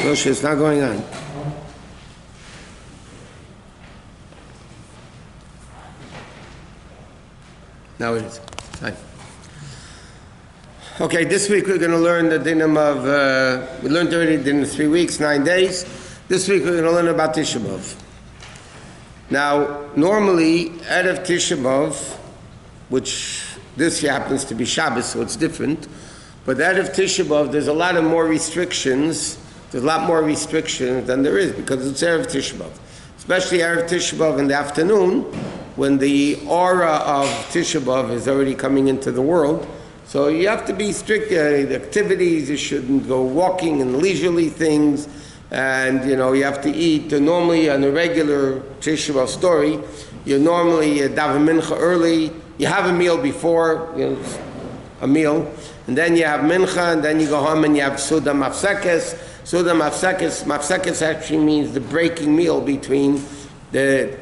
Moshe, it's not going on. Now it is. Fine. Okay, this week we're going to learn the dinim of, we learned already the din of 3 weeks, 9 days. This week we're going to learn about Tishab. Now, normally, out of Tishab, which this year happens to be Shabbos, so it's different, but out of Tishab, there's a lot of more restrictions. There's a lot more restrictions than there is because it's Erev Tishab. Especially Erev Tishab in the afternoon, when the aura of Tishab is already coming into the world. So you have to be strict. The activities, you shouldn't go walking and leisurely things. And, you know, you have to eat. Normally, on a regular Tishab story, you normally daven mincha early. You have a meal before, you know, a meal. And then you have mincha, and then you go home and you have Suda Mafsekes. Suda Mafsekes actually means the breaking meal between the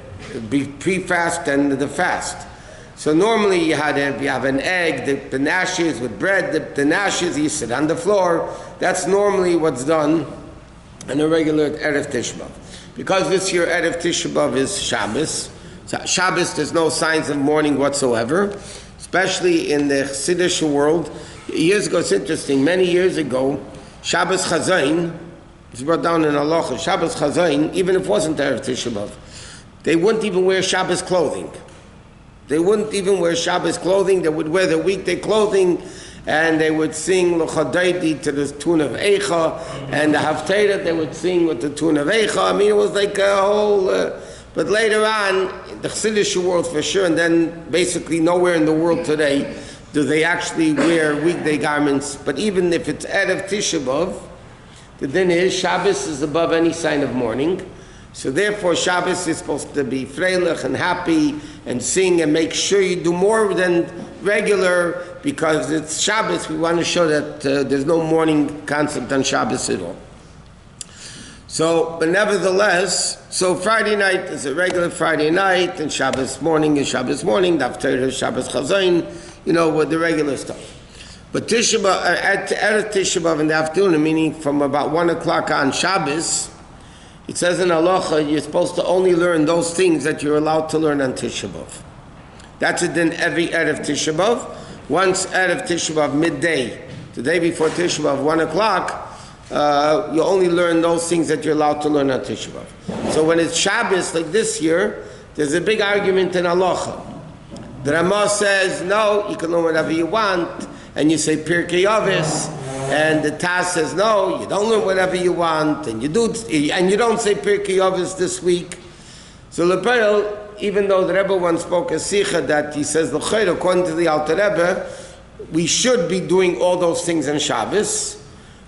pre-fast and the fast. So normally you have an egg dipped in ashes with bread dipped in ashes, you sit on the floor. That's normally what's done in a regular Erev Tishab. Because this year Erev Tishab is Shabbos. So Shabbos, there's no signs of mourning whatsoever, especially in the Chassidish world. Years ago, it's interesting, many years ago, Shabbos Chazain, it's brought down in halacha, Shabbos Chazain, even if it wasn't Erev Tishab, they wouldn't even wear Shabbos clothing. They wouldn't even wear Shabbos clothing. They would wear the weekday clothing, and they would sing L'chadaiti to the tune of Eicha, and the Havdalah they would sing with the tune of Eicha. I mean, it was like a whole... but later on, the Chassidish world for sure, and then basically nowhere in the world today do they actually wear weekday garments. But even if it's Erev Tishab, the din is Shabbos is above any sign of mourning. So therefore Shabbos is supposed to be freilich and happy and sing and make sure you do more than regular because it's Shabbos. We want to show that there's no mourning concept on Shabbos at all. So, but nevertheless, so Friday night is a regular Friday night and Shabbos morning is Shabbos morning, the Haftarah is Shabbos Chazain, you know, with the regular stuff. But Tishab, at Erev Tishab in the afternoon, meaning from about 1 o'clock on Shabbos, it says in halacha, you're supposed to only learn those things that you're allowed to learn on Tishab. That's it in every Erev Tishab. Once Erev Tishab midday, the day before Tishab, 1 o'clock, you only learn those things that you're allowed to learn on Tishab. So when it's Shabbos, like this year, there's a big argument in halacha. The Ramah says, no, you can learn whatever you want, and you say Pirkei Avos. And the Taz says, no, you don't learn whatever you want, and you don't say Pirkei Avos this week. So Lepel, even though the Rebbe once spoke a Sikha that he says, according to the Alter Rebbe, we should be doing all those things on Shabbos.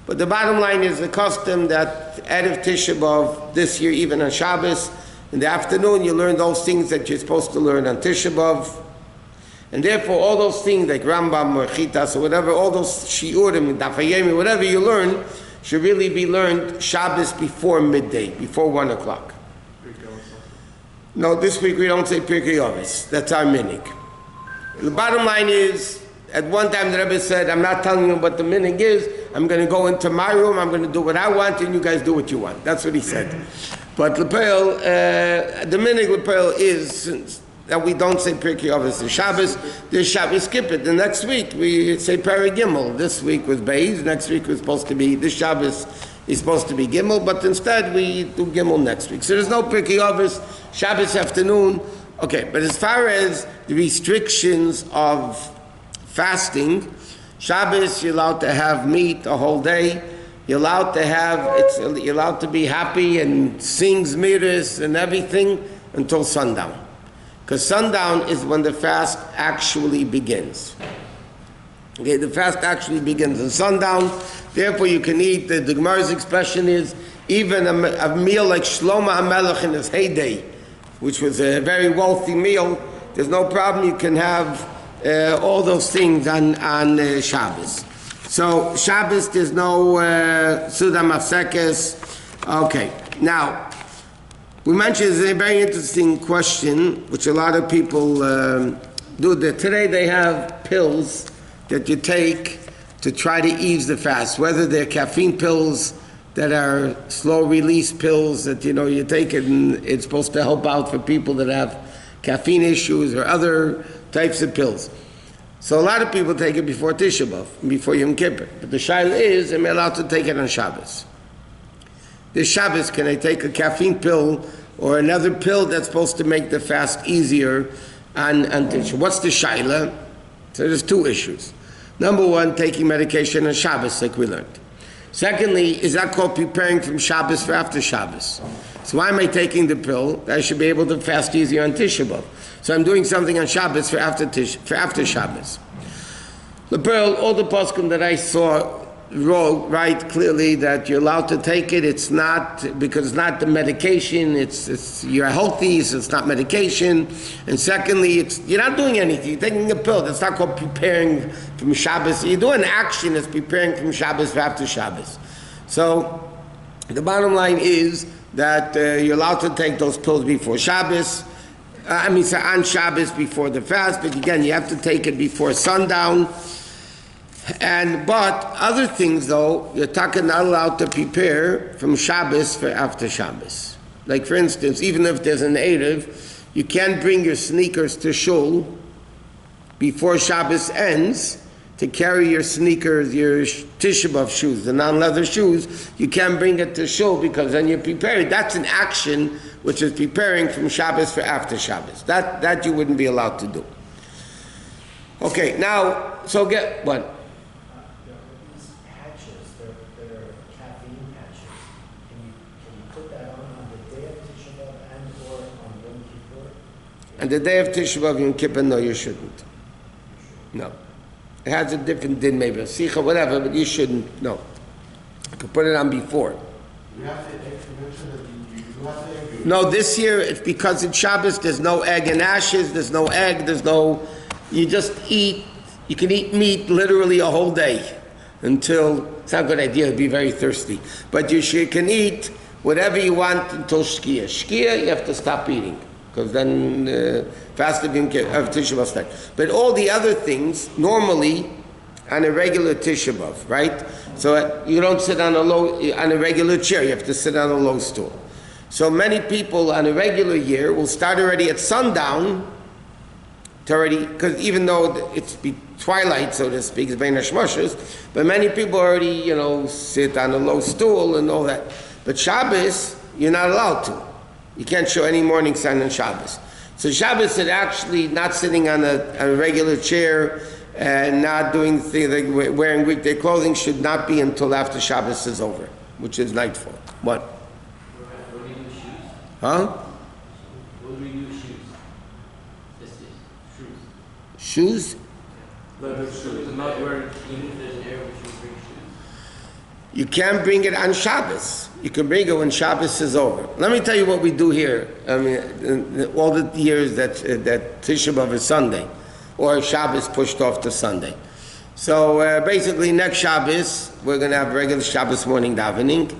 But the bottom line is the custom that Erev Tishab this year, even on Shabbos, in the afternoon you learn those things that you're supposed to learn on Tishab. And therefore, all those things like Rambam or Chitas or whatever, all those Shiurim, Dafayemi, whatever you learn, should really be learned Shabbos before midday, before 1 o'clock. No, this week we don't say Pirkei Avos. That's our minig. The bottom line is, at one time the Rebbe said, I'm not telling you what the minig is, I'm going to go into my room, I'm going to do what I want, and you guys do what you want. That's what he said. But Lepel, the minig Lepel is... that we don't say Pirkei Avos in Shabbos. This Shabbos, skip it. The next week we say Peri Gimel. This week was Beis. Next week was supposed to be, this Shabbos is supposed to be Gimel, but instead we do Gimel next week. So there's no Pirkei Avos, Shabbos afternoon. Okay, but as far as the restrictions of fasting, Shabbos you're allowed to have meat a whole day. You're allowed to you're allowed to be happy and sing Zmiris and everything until sundown. Because sundown is when the fast actually begins. Okay, the fast actually begins at sundown. Therefore, you can eat. The Gemara's expression is even a meal like Shlomo HaMelech in his heyday, which was a very wealthy meal. There's no problem. You can have all those things on Shabbos. So Shabbos, there's no Suda Mafsekes. Okay, now. We mentioned it's a very interesting question, which a lot of people do. Today they have pills that you take to try to ease the fast, whether they're caffeine pills that are slow release pills that you take it and it's supposed to help out for people that have caffeine issues or other types of pills. So a lot of people take it before Tisha B'Av, before Yom Kippur. But the shaila is, am I allowed to take it on Shabbos? This Shabbos, can I take a caffeine pill or another pill that's supposed to make the fast easier on Tisha? What's the shaila? So there's two issues. Number one, taking medication on Shabbos, like we learned. Secondly, is that called preparing from Shabbos for after Shabbos? So why am I taking the pill? I should be able to fast easier on Tisha B'Av. So I'm doing something on Shabbos for after Shabbos. The pearl, all the poskim that I saw write clearly that you're allowed to take it. It's not, because it's not the medication, it's you're healthy, so it's not medication. And secondly, you're not doing anything. You're taking a pill. That's not called preparing from Shabbos. You're doing action that's preparing from Shabbos for after Shabbos. So the bottom line is that you're allowed to take those pills before Shabbos. On Shabbos before the fast, but again, you have to take it before sundown. But other things though, you're not allowed to prepare from Shabbos for after Shabbos. Like for instance, even if there's an Erev, you can't bring your sneakers to shul before Shabbos ends to carry your sneakers, your Tishab shoes, the non-leather shoes. You can't bring it to shul because then you're preparing. That's an action which is preparing from Shabbos for after Shabbos. That you wouldn't be allowed to do. Okay, now, so get what? These patches, they're caffeine patches. Can you put that on the day of Tisha B'Av and or on Yom Kippur? On the day of Tisha B'Av, Yom Kippur, no, you shouldn't. No. It has a different din, maybe a sicha, whatever, but you shouldn't, no. You can put it on before. You have to mention that you have to. No, this year, it's because it's Shabbos, there's no egg and ashes, there's no egg, you just eat, you can eat meat literally a whole day until, it's not a good idea to be very thirsty, but you can eat whatever you want until Shkia. Shkia, you have to stop eating, because then fast of Tisha B'Av start. But all the other things, normally, on a regular Tisha B'Av, right? So you don't sit on a regular chair, you have to sit on a low stool. So many people on a regular year will start already at sundown, because even though it's twilight, so to speak, it's bein hashmashos, but many people already, sit on a low stool and all that. But Shabbos, you're not allowed to. You can't show any morning sign on Shabbos. So Shabbos is actually not sitting on a regular chair and not doing things like wearing weekday clothing should not be until after Shabbos is over, which is nightfall. What? What do we do shoes? Huh? What do we do shoes? Shoes. Shoes? Leather shoes. I'm not wearing, even if there's an air, we should bring shoes. You can't bring it on Shabbos. You can bring it when Shabbos is over. Let me tell you what we do here. I mean, all the years that Tisha B'Av is Sunday, or Shabbos pushed off to Sunday. So basically next Shabbos, we're going to have regular Shabbos morning davening.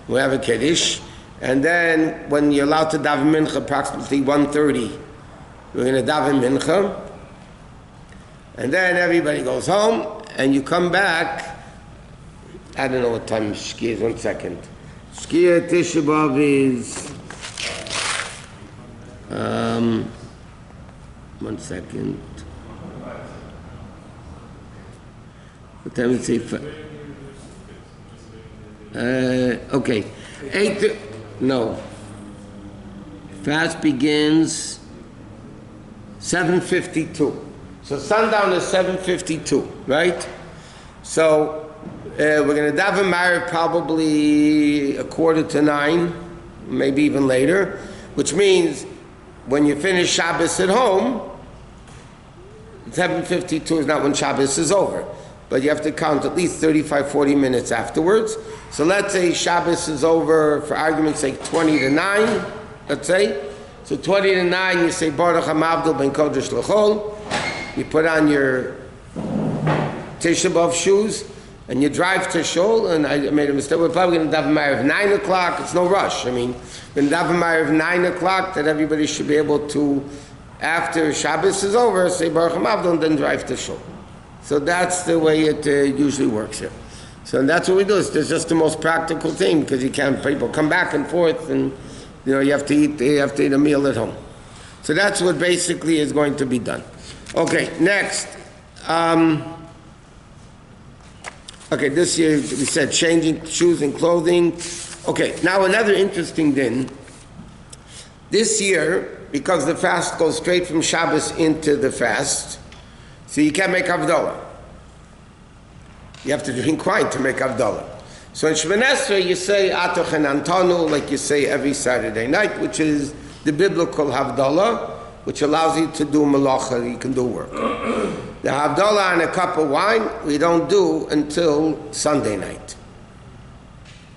We'll have a Kiddush. And then when you're allowed to daven Mincha, approximately 1:30, we're going to daven Mincha. And then everybody goes home, and you come back. I don't know what time Shkia is, 1 second. Shkia Tisha B'Av is, 1 second. What time is it? Okay. 8, no. Fast begins 7:52. So sundown is 7:52, right? So we're going to daven Ma'ariv probably 8:45, maybe even later, which means when you finish Shabbos at home, 7:52 is not when Shabbos is over, but you have to count at least 35-40 minutes afterwards. So let's say Shabbos is over, for argument's sake, 20 to 9, let's say. So 20 to 9, you say, Baruch HaMavdil ben Kodesh L'chol. You put on your Tisha B'Av shoes, and you drive to shul, and I made a mistake. We're probably going to daven Ma'ariv 9 o'clock. It's no rush. I mean, we're going to daven Ma'ariv 9 o'clock, that everybody should be able to, after Shabbos is over, say Baruch HaMavdil, and then drive to shul. So that's the way it usually works here. So that's what we do. It's just the most practical thing because you can't, people come back and forth and, you have to eat a meal at home. So that's what basically is going to be done. Okay, next. Okay, this year we said changing shoes and clothing. Okay, now another interesting din. This year, because the fast goes straight from Shabbos into the fast, so you can't make Havdalah. You have to drink wine to make Havdalah. So in Shemon Esrei you say Atoch and Antanu, like you say every Saturday night, which is the biblical Havdalah, which allows you to do malacha, you can do work. The Havdalah and a cup of wine, we don't do until Sunday night.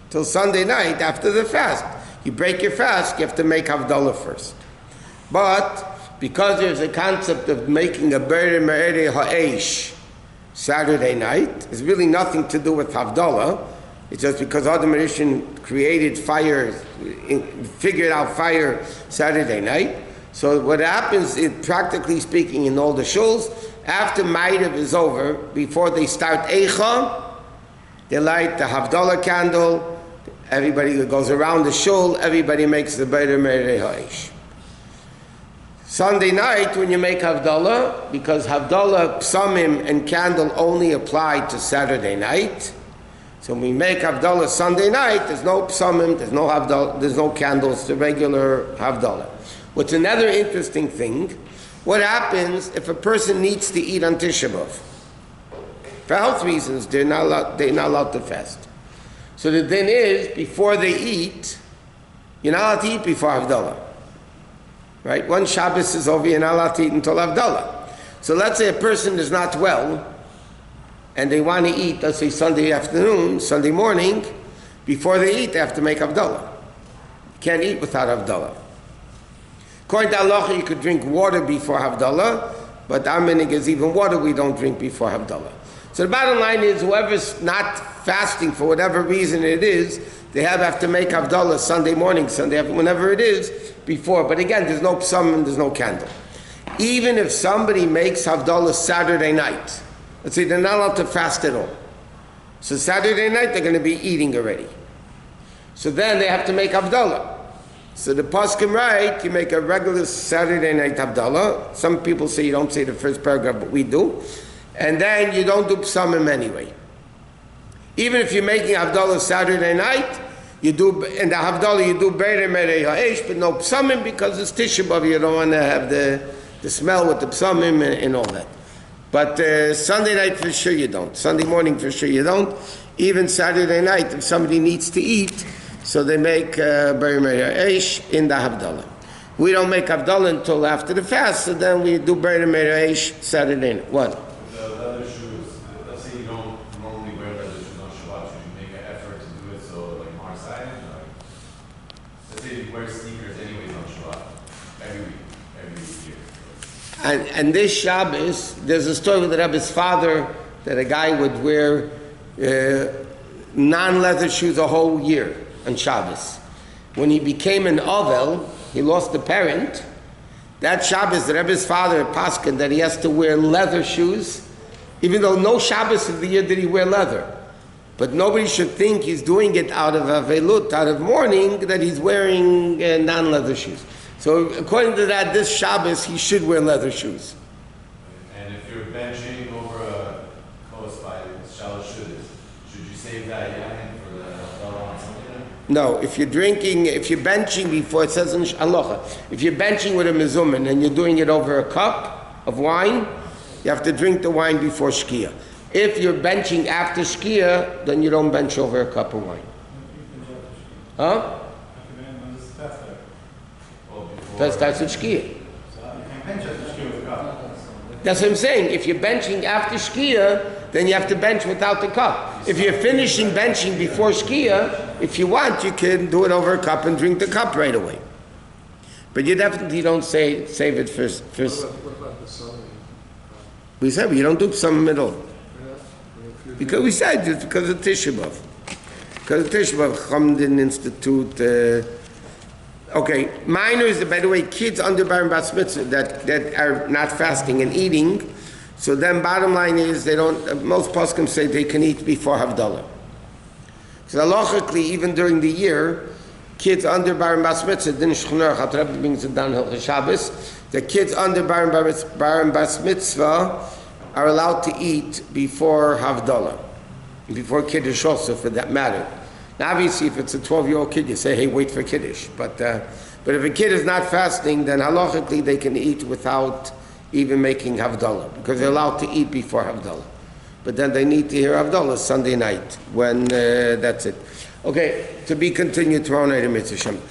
Till Sunday night, after the fast. You break your fast, you have to make Havdalah first. But, because there's a concept of making a Bere Me'ere Ha'esh Saturday night, it's really nothing to do with Havdalah. It's just because Adam Rishon created fire, figured out fire Saturday night. So what happens is, practically speaking, in all the shuls, after Ma'ariv is over, before they start Eicha, they light the Havdalah candle, everybody goes around the shul, everybody makes the Beit Me'erei Ha'esh. Sunday night, when you make Havdalah, because Havdalah, Psamim, and candle only apply to Saturday night, so when we make Havdalah Sunday night, there's no Psamim, there's no Havdalah, there's no candles, the regular Havdalah. What's another interesting thing, what happens if a person needs to eat on Tishab? For health reasons, they're not allowed to fast. So the din is, before they eat, you're not allowed to eat before Havdalah. Right? Once Shabbos is over, you're not allowed to eat until Havdalah. So let's say a person is not well, and they want to eat, let's say Sunday afternoon, Sunday morning, before they eat, they have to make Havdalah. You can't eat without Havdalah. According to halacha, you could drink water before Havdalah, but our minhag is even water we don't drink before Havdalah. So the bottom line is, whoever's not fasting for whatever reason it is, they have to make Havdalah Sunday morning, Sunday afternoon, whenever it is, before. But again, there's no psalm and there's no candle. Even if somebody makes Havdalah Saturday night, let's say they're not allowed to fast at all. So Saturday night, they're going to be eating already. So then they have to make Havdalah. So the poskim write, you make a regular Saturday night Havdalah. Some people say you don't say the first paragraph, but we do. And then you don't do psamim anyway. Even if you're making Havdalah Saturday night, you do, in the Havdalah you do Bere Merei Ha'esh, but no psamim because it's Tishab, you don't want to have the smell with the psamim and all that. But Sunday night for sure you don't. Sunday morning for sure you don't. Even Saturday night, if somebody needs to eat, so they make Beri Merei Ha'esh in the Havdalah. We don't make Havdalah until after the fast, so then we do Beri Merei Ha'esh Saturday night. What? The leather shoes, let's say you don't normally wear leather shoes on Shabbat, should you make an effort to do it so like more silent? Let's say you wear sneakers anyways on Shabbat, every week here. And this Shabbos, there's a story with the Rebbe's father that a guy would wear non-leather shoes a whole year on Shabbos. When he became an Ovel, he lost a parent. That Shabbos, the Rebbe's father paskin that he has to wear leather shoes, even though no Shabbos of the year did he wear leather. But nobody should think he's doing it out of avelut, out of mourning, that he's wearing non-leather shoes. So according to that, this Shabbos, he should wear leather shoes. And if you're benching over a coast by shallow should you save that yamin for the Havdalah on something? No, if you're benching before, it says in halacha, if you're benching with a mezumin and you're doing it over a cup of wine, you have to drink the wine before shkia. If you're benching after shkia, then you don't bench over a cup of wine. Huh? That starts with shkia. That's what I'm saying. If you're benching after shkia, then you have to bench without the cup. If you're finishing benching before shkia, if you want, you can do it over a cup and drink the cup right away. But you definitely don't save it first. What about the sun? We said you don't do some at all. Because we said it's because of Tishab. Because of Tishab, Hamdin Institute. Okay, minors, by the way, kids under bar and bat mitzvah that are not fasting and eating. So then, bottom line is they don't. Most poskim say they can eat before Havdalah. Because halachically, even during the year, kids under bar and bas mitzvah, din shchuner, Rebbe brings it down Hilchos Shabbos, the kids under bar and bas mitzvah are allowed to eat before Havdalah, before Kiddush also, for that matter. Now, obviously, if it's a 12-year-old kid, you say, hey, wait for Kiddush. But if a kid is not fasting, then halachically they can eat without even making Havdalah, because they're allowed to eat before Havdalah. But then they need to hear Havdalah Sunday night, when that's it. Okay, to be continued tomorrow night in Mitzvah Shem.